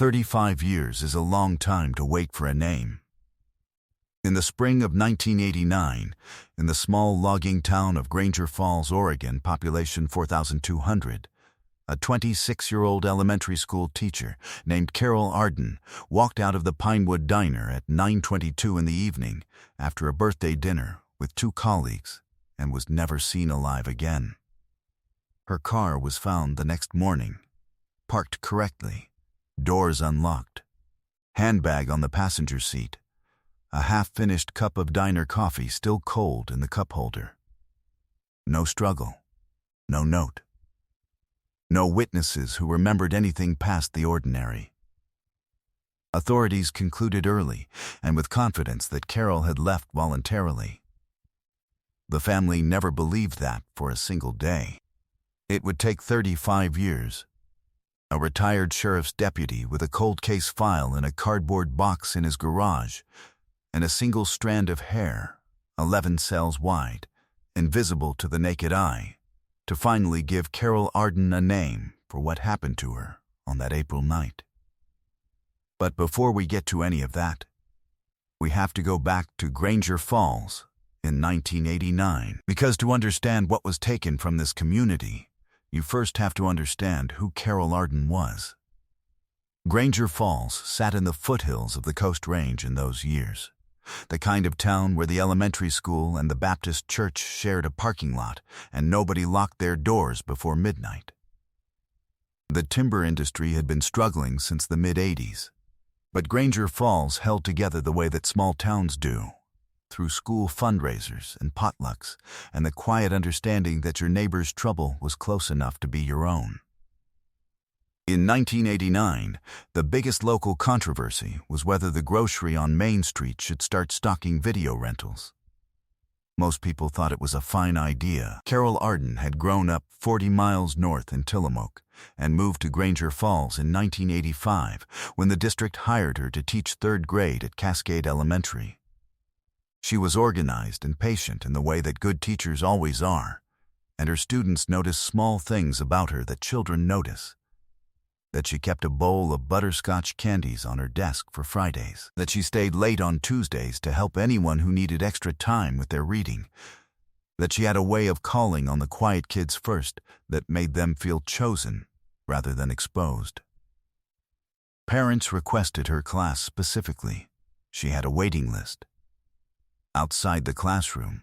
35 years is a long time to wait for a name. In the spring of 1989, in the small logging town of Granger Falls, Oregon, population 4,200, a 26-year-old elementary school teacher named Carol Arden walked out of the Pinewood Diner at 9:22 in the evening after a birthday dinner with two colleagues and was never seen alive again. Her car was found the next morning, parked correctly, doors unlocked, handbag on the passenger seat, a half-finished cup of diner coffee still cold in the cup holder. No struggle, no note. No witnesses who remembered anything past the ordinary. Authorities concluded early and with confidence that Carol had left voluntarily. The family never believed that for a single day. It would take 35 years. A retired sheriff's deputy with a cold case file in a cardboard box in his garage and a single strand of hair, 11 cells wide, invisible to the naked eye, to finally give Carol Arden a name for what happened to her on that April night. But before we get to any of that, we have to go back to Granger Falls in 1989, because to understand what was taken from this community, you first have to understand who Carol Arden was. Granger Falls sat in the foothills of the Coast Range in those years, the kind of town where the elementary school and the Baptist church shared a parking lot and nobody locked their doors before midnight. The timber industry had been struggling since the mid-'80s, but Granger Falls held together the way that small towns do, through school fundraisers and potlucks and the quiet understanding that your neighbor's trouble was close enough to be your own. In 1989, the biggest local controversy was whether the grocery on Main Street should start stocking video rentals. Most people thought it was a fine idea. Carol Arden had grown up 40 miles north in Tillamook and moved to Granger Falls in 1985 when the district hired her to teach 3rd grade at Cascade Elementary. She was organized and patient in the way that good teachers always are, and her students noticed small things about her that children notice. That she kept a bowl of butterscotch candies on her desk for Fridays, that she stayed late on Tuesdays to help anyone who needed extra time with their reading, that she had a way of calling on the quiet kids first that made them feel chosen rather than exposed. Parents requested her class specifically. She had a waiting list. Outside the classroom,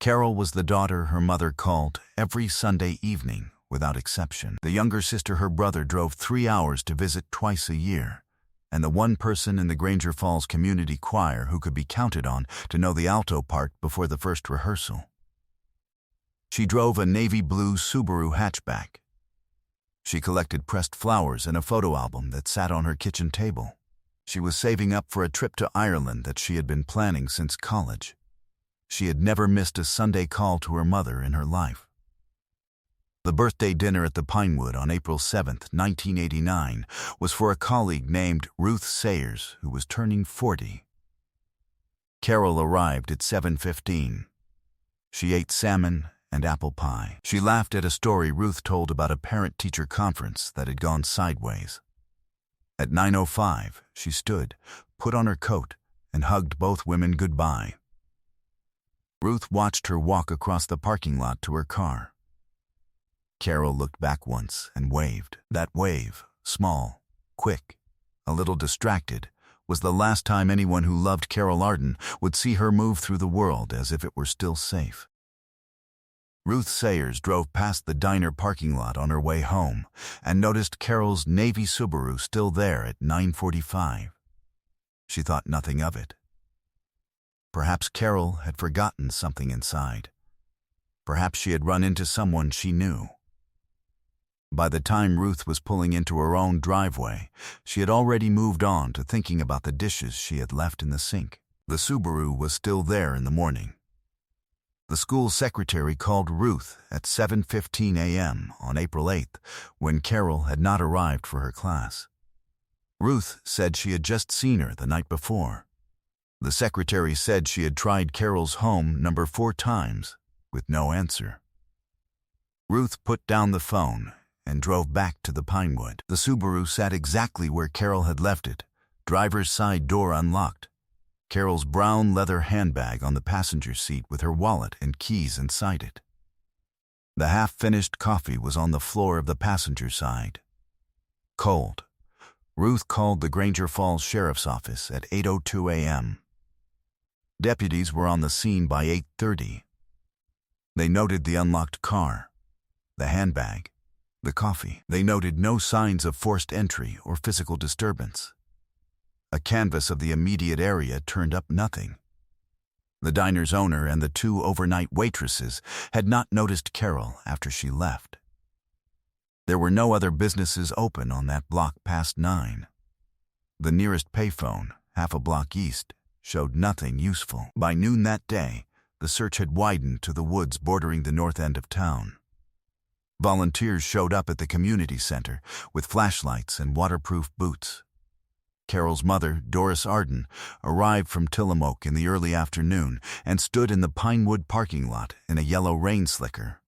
Carol was the daughter her mother called every Sunday evening, without exception. The younger sister her brother drove 3 hours to visit twice a year, and the one person in the Granger Falls Community Choir who could be counted on to know the alto part before the first rehearsal. She drove a navy blue Subaru hatchback. She collected pressed flowers in a photo album that sat on her kitchen table. She was saving up for a trip to Ireland that she had been planning since college. She had never missed a Sunday call to her mother in her life. The birthday dinner at the Pinewood on April 7, 1989, was for a colleague named Ruth Sayers, who was turning 40. Carol arrived at 7:15. She ate salmon and apple pie. She laughed at a story Ruth told about a parent-teacher conference that had gone sideways. At 9:05, she stood, put on her coat, and hugged both women goodbye. Ruth watched her walk across the parking lot to her car. Carol looked back once and waved. That wave, small, quick, a little distracted, was the last time anyone who loved Carol Arden would see her move through the world as if it were still safe. Ruth Sayers drove past the diner parking lot on her way home and noticed Carol's navy Subaru still there at 9:45. She thought nothing of it. Perhaps Carol had forgotten something inside. Perhaps she had run into someone she knew. By the time Ruth was pulling into her own driveway, she had already moved on to thinking about the dishes she had left in the sink. The Subaru was still there in the morning. The school secretary called Ruth at 7:15 a.m. on April 8th, when Carol had not arrived for her class. Ruth said she had just seen her the night before. The secretary said she had tried Carol's home number 4 times, with no answer. Ruth put down the phone and drove back to the Pinewood. The Subaru sat exactly where Carol had left it, driver's side door unlocked. Carol's brown leather handbag on the passenger seat with her wallet and keys inside it. The half-finished coffee was on the floor of the passenger side. Cold. Ruth called the Granger Falls Sheriff's Office at 8:02 a.m. Deputies were on the scene by 8:30. They noted the unlocked car, the handbag, the coffee. They noted no signs of forced entry or physical disturbance. A canvass of the immediate area turned up nothing. The diner's owner and the 2 overnight waitresses had not noticed Carol after she left. There were no other businesses open on that block past 9. The nearest payphone, half a block east, showed nothing useful. By noon that day, the search had widened to the woods bordering the north end of town. Volunteers showed up at the community center with flashlights and waterproof boots. Carol's mother, Doris Arden, arrived from Tillamook in the early afternoon and stood in the Pinewood parking lot in a yellow rain slicker,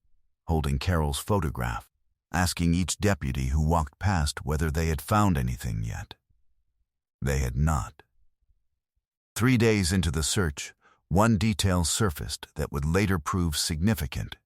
holding Carol's photograph, asking each deputy who walked past whether they had found anything yet. They had not. 3 days into the search, one detail surfaced that would later prove significant,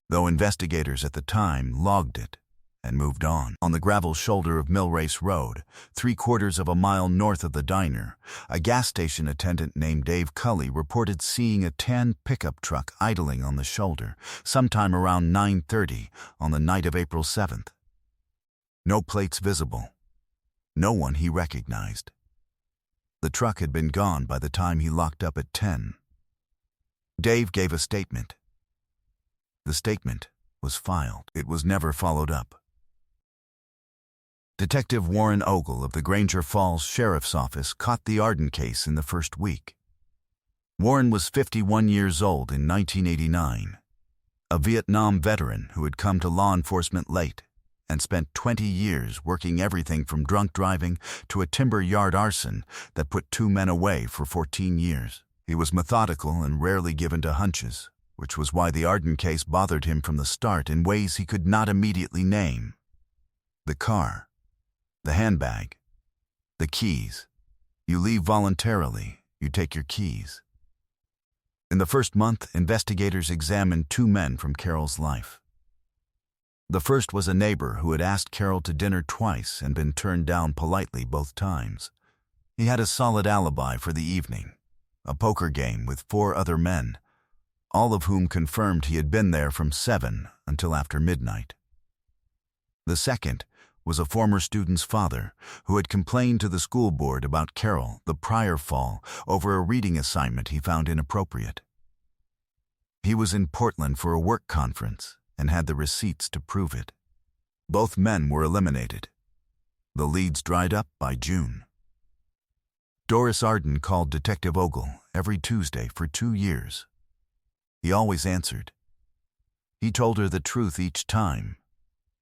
though investigators at the time logged it and moved on. On the gravel shoulder of Millrace Road, 3/4 of a mile north of the diner, a gas station attendant named Dave Cully reported seeing a tan pickup truck idling on the shoulder sometime around 9:30 on the night of April 7th. No plates visible. No one he recognized. The truck had been gone by the time he locked up at 10. Dave gave a statement. The statement was filed. It was never followed up. Detective Warren Ogle of the Granger Falls Sheriff's Office caught the Arden case in the first week. Warren was 51 years old in 1989, a Vietnam veteran who had come to law enforcement late and spent 20 years working everything from drunk driving to a timber yard arson that put 2 men away for 14 years. He was methodical and rarely given to hunches, which was why the Arden case bothered him from the start in ways he could not immediately name. The car, the handbag, the keys. You leave voluntarily, you take your keys. In the first month, investigators examined 2 men from Carol's life. The first was a neighbor who had asked Carol to dinner twice and been turned down politely both times. He had a solid alibi for the evening, a poker game with 4 other men, all of whom confirmed he had been there from 7 until after midnight. The second was a former student's father who had complained to the school board about Carol the prior fall over a reading assignment he found inappropriate. He was in Portland for a work conference and had the receipts to prove it. Both men were eliminated. The leads dried up by June. Doris Arden called Detective Ogle every Tuesday for 2 years. He always answered. He told her the truth each time,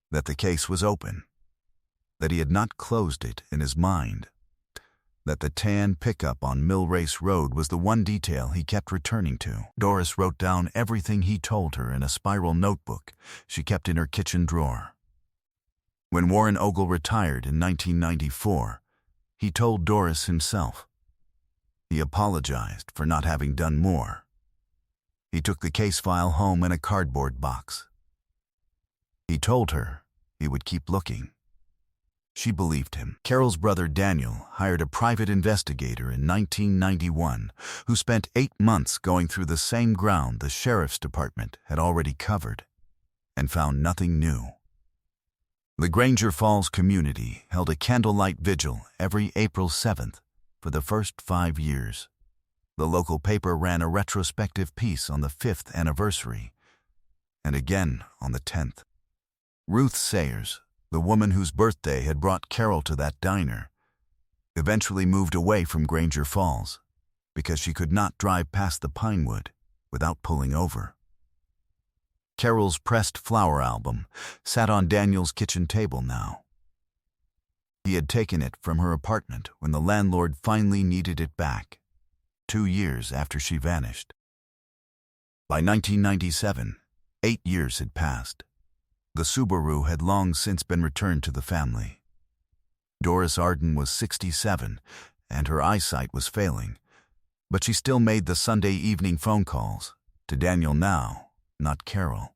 that the case was open, that he had not closed it in his mind, that the tan pickup on Millrace Road was the one detail he kept returning to. Doris wrote down everything he told her in a spiral notebook she kept in her kitchen drawer. When Warren Ogle retired in 1994, he told Doris himself. He apologized for not having done more. He took the case file home in a cardboard box. He told her he would keep looking. She believed him. Carol's brother Daniel hired a private investigator in 1991 who spent 8 months going through the same ground the sheriff's department had already covered and found nothing new. The Granger Falls community held a candlelight vigil every April 7th for the first 5 years. The local paper ran a retrospective piece on the 5th anniversary and again on the 10th. Ruth Sayers, the woman whose birthday had brought Carol to that diner, eventually moved away from Granger Falls because she could not drive past the Pinewood without pulling over. Carol's pressed flower album sat on Daniel's kitchen table now. He had taken it from her apartment when the landlord finally needed it back, 2 years after she vanished. By 1997, 8 years had passed. The Subaru had long since been returned to the family. Doris Arden was 67, and her eyesight was failing, but she still made the Sunday evening phone calls, to Daniel now, not Carol.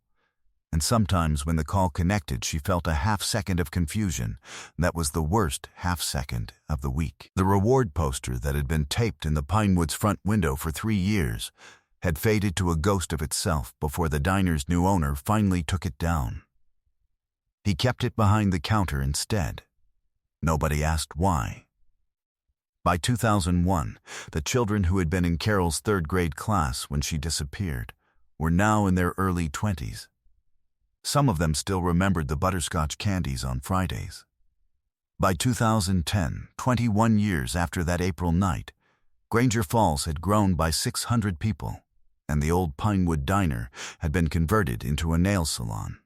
And sometimes when the call connected, she felt a half-second of confusion. That was the worst half-second of the week. The reward poster that had been taped in the Pinewoods front window for 3 years had faded to a ghost of itself before the diner's new owner finally took it down. He kept it behind the counter instead. Nobody asked why. By 2001, the children who had been in Carol's 3rd grade class when she disappeared were now in their early 20s. Some of them still remembered the butterscotch candies on Fridays. By 2010, 21 years after that April night, Granger Falls had grown by 600 people, and the old Pinewood diner had been converted into a nail salon.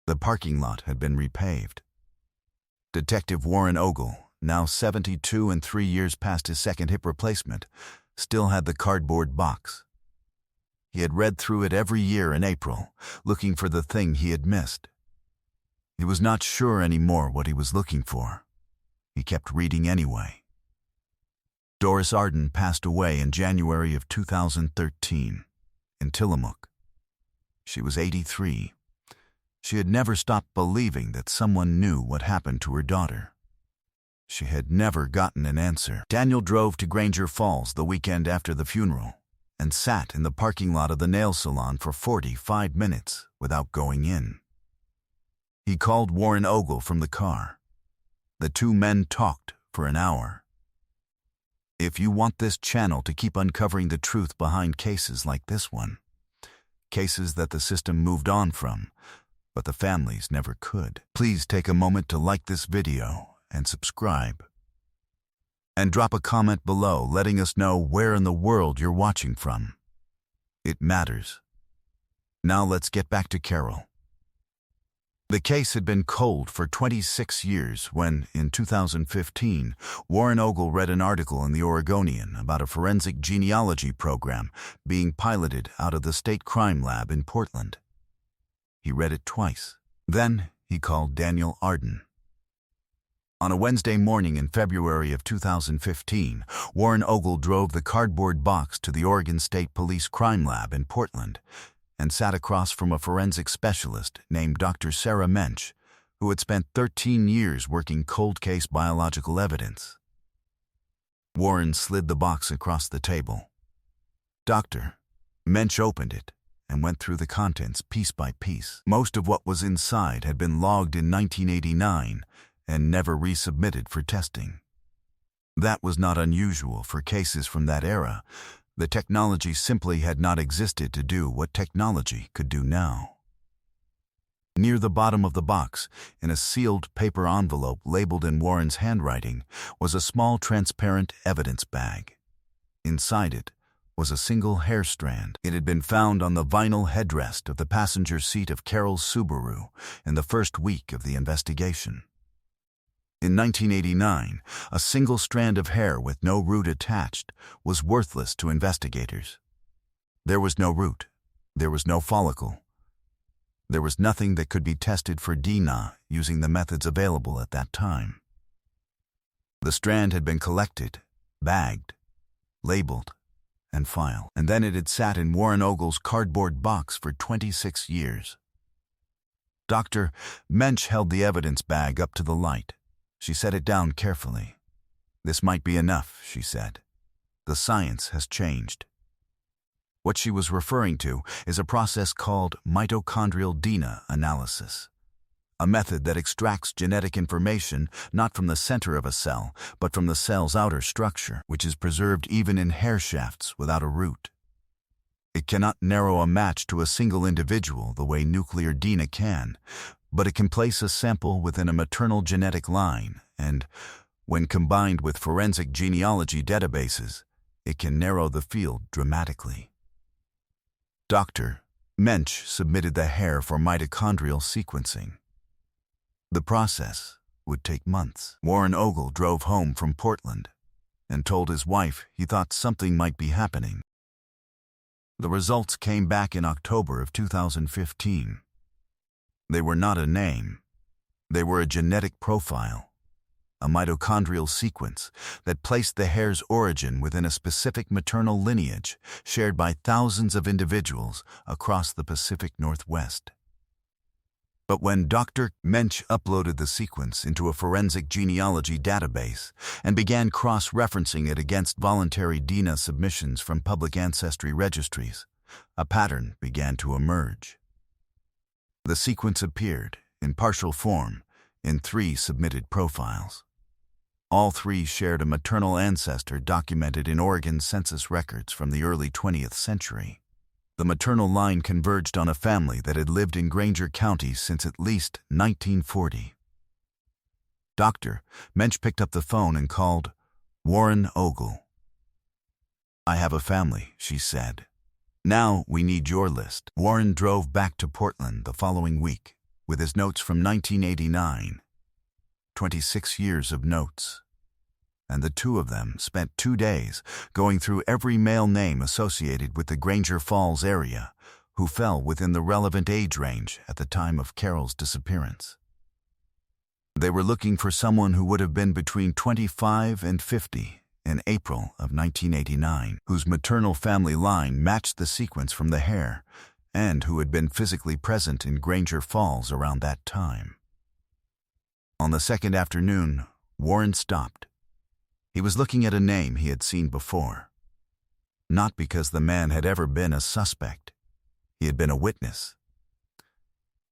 The parking lot had been repaved. Detective Warren Ogle, now 72 and 3 years past his second hip replacement, still had the cardboard box. He had read through it every year in April, looking for the thing he had missed. He was not sure anymore what he was looking for. He kept reading anyway. Doris Arden passed away in January of 2013, in Tillamook. She was 83. She had never stopped believing that someone knew what happened to her daughter. She had never gotten an answer. Daniel drove to Granger Falls the weekend after the funeral and sat in the parking lot of the nail salon for 45 minutes without going in. He called Warren Ogle from the car. The two men talked for an hour. If you want this channel to keep uncovering the truth behind cases like this one, cases that the system moved on from, but the families never could, please take a moment to like this video and subscribe. And drop a comment below letting us know where in the world you're watching from. It matters. Now let's get back to Carol. The case had been cold for 26 years when, in 2015, Warren Ogle read an article in the Oregonian about a forensic genealogy program being piloted out of the state crime lab in Portland. He read it twice. Then he called Daniel Arden. On a Wednesday morning in February of 2015, Warren Ogle drove the cardboard box to the Oregon State Police Crime Lab in Portland and sat across from a forensic specialist named Dr. Sarah Mensch, who had spent 13 years working cold case biological evidence. Warren slid the box across the table. Dr. Mensch opened it and went through the contents piece by piece. Most of what was inside had been logged in 1989 and never resubmitted for testing. That was not unusual for cases from that era. The technology simply had not existed to do what technology could do now. Near the bottom of the box, in a sealed paper envelope labeled in Warren's handwriting, was a small transparent evidence bag. Inside it was a single hair strand. It had been found on the vinyl headrest of the passenger seat of Carol's Subaru in the first week of the investigation. In 1989, a single strand of hair with no root attached was worthless to investigators. There was no root. There was no follicle. There was nothing that could be tested for DNA using the methods available at that time. The strand had been collected, bagged, labeled, and filed, and then it had sat in Warren Ogle's cardboard box for 26 years. Dr. Mensch held the evidence bag up to the light. She set it down carefully. "This might be enough," she said. "The science has changed." What she was referring to is a process called mitochondrial DNA analysis, a method that extracts genetic information not from the center of a cell, but from the cell's outer structure, which is preserved even in hair shafts without a root. It cannot narrow a match to a single individual the way nuclear DNA can, but it can place a sample within a maternal genetic line, and, when combined with forensic genealogy databases, it can narrow the field dramatically. Dr. Mensch submitted the hair for mitochondrial sequencing. The process would take months. Warren Ogle drove home from Portland and told his wife he thought something might be happening. The results came back in October of 2015. They were not a name. They were a genetic profile, a mitochondrial sequence that placed the hair's origin within a specific maternal lineage shared by thousands of individuals across the Pacific Northwest. But when Dr. Mensch uploaded the sequence into a forensic genealogy database and began cross-referencing it against voluntary DNA submissions from public ancestry registries, a pattern began to emerge. The sequence appeared, in partial form, in 3 submitted profiles. All 3 shared a maternal ancestor documented in Oregon census records from the early 20th century. The maternal line converged on a family that had lived in Granger County since at least 1940. Dr. Mensch picked up the phone and called Warren Ogle. "I have a family," she said. "Now we need your list." Warren drove back to Portland the following week with his notes from 1989, 26 years of notes. And the 2 of them spent 2 days going through every male name associated with the Granger Falls area who fell within the relevant age range at the time of Carol's disappearance. They were looking for someone who would have been between 25 and 50 in April of 1989, whose maternal family line matched the sequence from the hair, and who had been physically present in Granger Falls around that time. On the second afternoon, Warren stopped. He was looking at a name he had seen before. Not because the man had ever been a suspect. He had been a witness.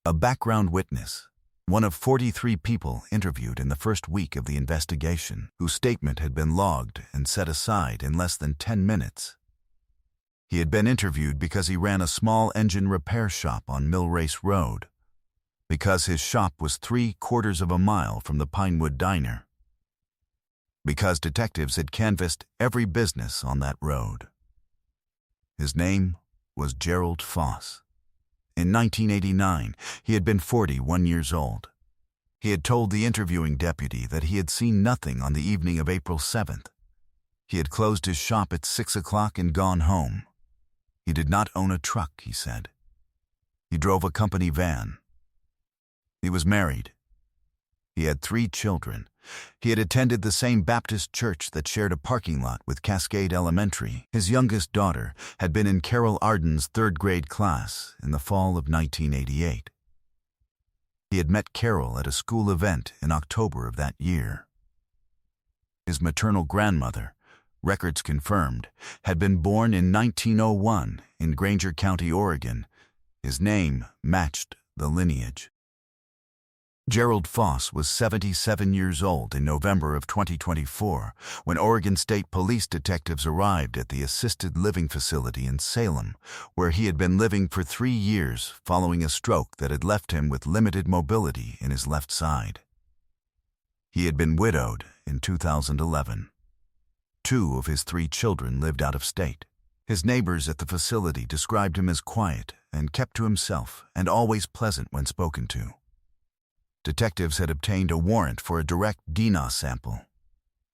A background witness, one of 43 people interviewed in the first week of the investigation, whose statement had been logged and set aside in less than 10 minutes. He had been interviewed because he ran a small engine repair shop on Mill Race Road, because his shop was 3/4 of a mile from the Pinewood Diner, because detectives had canvassed every business on that road. His name was Gerald Foss. In 1989, he had been 41 years old. He had told the interviewing deputy that he had seen nothing on the evening of April 7th. He had closed his shop at 6 o'clock and gone home. He did not own a truck, he said. He drove a company van. He was married. He had 3 children. He had attended the same Baptist church that shared a parking lot with Cascade Elementary. His youngest daughter had been in Carol Arden's 3rd grade class in the fall of 1988. He had met Carol at a school event in October of that year. His maternal grandmother, records confirmed, had been born in 1901 in Granger County, Oregon. His name matched the lineage. Gerald Foss was 77 years old in November of 2024 when Oregon State Police detectives arrived at the assisted living facility in Salem, where he had been living for 3 years following a stroke that had left him with limited mobility in his left side. He had been widowed in 2011. 2 of his 3 children lived out of state. His neighbors at the facility described him as quiet and kept to himself and always pleasant when spoken to. Detectives had obtained a warrant for a direct DNA sample.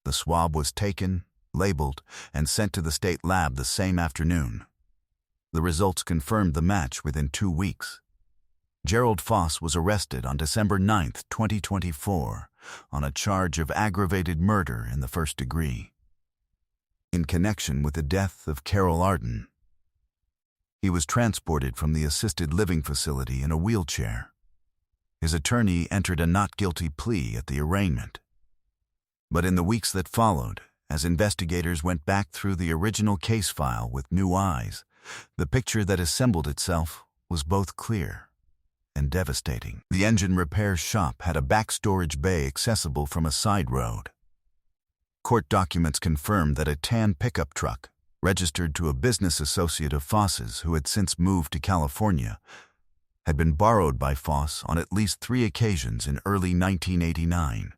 The swab was taken, labeled, and sent to the state lab the same afternoon. The results confirmed the match within 2 weeks. Gerald Foss was arrested on December 9, 2024, on a charge of aggravated murder in the 1st degree, in connection with the death of Carol Arden. He was transported from the assisted living facility in a wheelchair. His attorney entered a not guilty plea at the arraignment. But in the weeks that followed, as investigators went back through the original case file with new eyes, the picture that assembled itself was both clear and devastating. The engine repair shop had a back storage bay accessible from a side road. Court documents confirmed that a tan pickup truck, registered to a business associate of Foss's who had since moved to California, had been borrowed by Foss on at least 3 occasions in early 1989.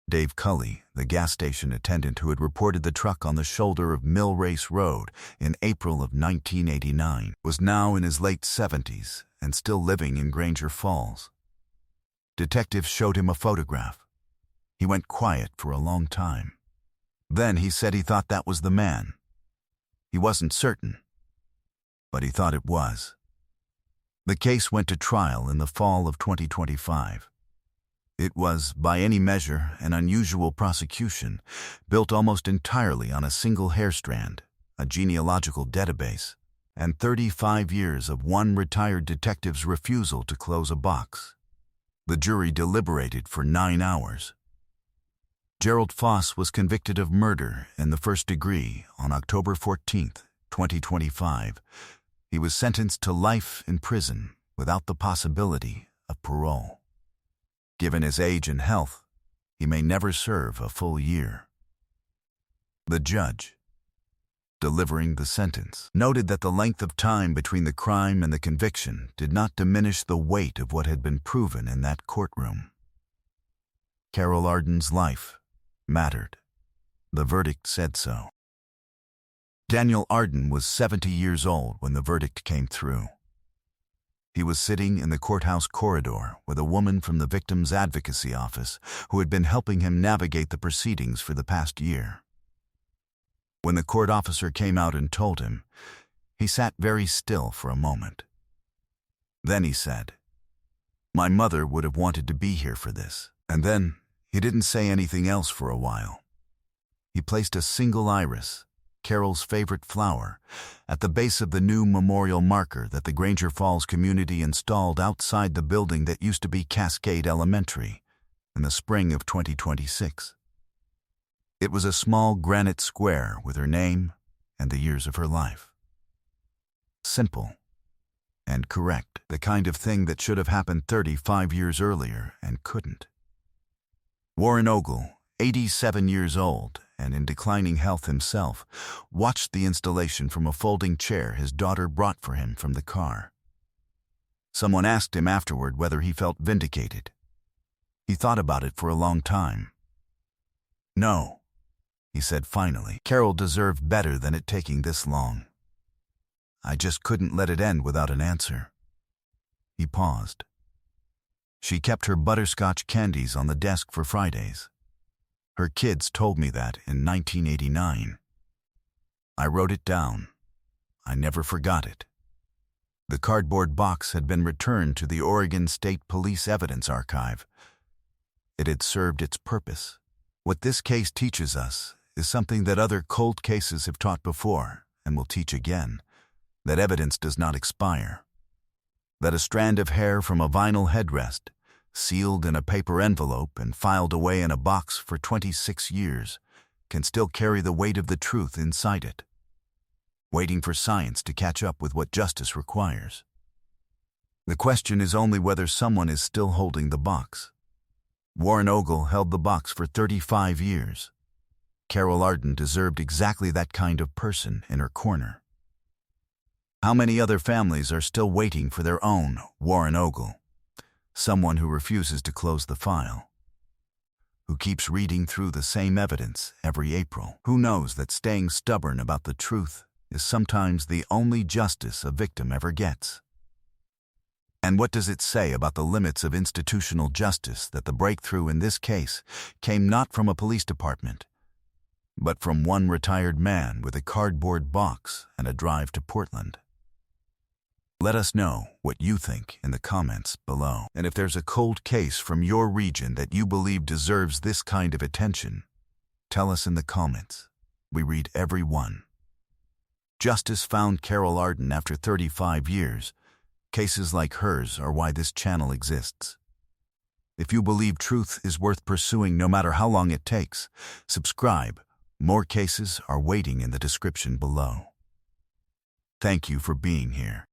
Dave Cully, the gas station attendant who had reported the truck on the shoulder of Mill Race Road in April of 1989, was now in his late 70s and still living in Granger Falls. Detectives showed him a photograph. He went quiet for a long time. Then he said he thought that was the man. He wasn't certain, but he thought it was. The case went to trial in the fall of 2025. It was, by any measure, an unusual prosecution, built almost entirely on a single hair strand, a genealogical database, and 35 years of one retired detective's refusal to close a box. The jury deliberated for 9 hours. Gerald Foss was convicted of murder in the first degree on October 14, 2025. He was sentenced to life in prison without the possibility of parole. Given his age and health, he may never serve a full year. The judge, delivering the sentence, noted that the length of time between the crime and the conviction did not diminish the weight of what had been proven in that courtroom. Carol Arden's life mattered. The verdict said so. Daniel Arden was 70 years old when the verdict came through. He was sitting in the courthouse corridor with a woman from the Victims Advocacy Office who had been helping him navigate the proceedings for the past year. When the court officer came out and told him, he sat very still for a moment. Then he said, "My mother would have wanted to be here for this." And then he didn't say anything else for a while. He placed a single iris, Carol's favorite flower, at the base of the new memorial marker that the Granger Falls community installed outside the building that used to be Cascade Elementary in the spring of 2026. It was a small granite square with her name and the years of her life. Simple and correct, the kind of thing that should have happened 35 years earlier and couldn't. Warren Ogle, 87 years old and in declining health himself, watched the installation from a folding chair his daughter brought for him from the car. Someone asked him afterward whether he felt vindicated. He thought about it for a long time. "No," he said finally. "Carol deserved better than it taking this long. I just couldn't let it end without an answer." He paused. "She kept her butterscotch candies on the desk for Fridays. Her kids told me that in 1989. I wrote it down. I never forgot it." The cardboard box had been returned to the Oregon State Police Evidence Archive. It had served its purpose. What this case teaches us is something that other cold cases have taught before and will teach again, that evidence does not expire. That a strand of hair from a vinyl headrest, sealed in a paper envelope and filed away in a box for 26 years, can still carry the weight of the truth inside it, waiting for science to catch up with what justice requires. The question is only whether someone is still holding the box. Warren Ogle held the box for 35 years. Carol Arden deserved exactly that kind of person in her corner. How many other families are still waiting for their own Warren Ogle? Someone who refuses to close the file, who keeps reading through the same evidence every April, who knows that staying stubborn about the truth is sometimes the only justice a victim ever gets. And what does it say about the limits of institutional justice that the breakthrough in this case came not from a police department, but from one retired man with a cardboard box and a drive to Portland? Let us know what you think in the comments below. And if there's a cold case from your region that you believe deserves this kind of attention, tell us in the comments. We read every one. Justice found Carol Arden after 35 years. Cases like hers are why this channel exists. If you believe truth is worth pursuing no matter how long it takes, subscribe. More cases are waiting in the description below. Thank you for being here.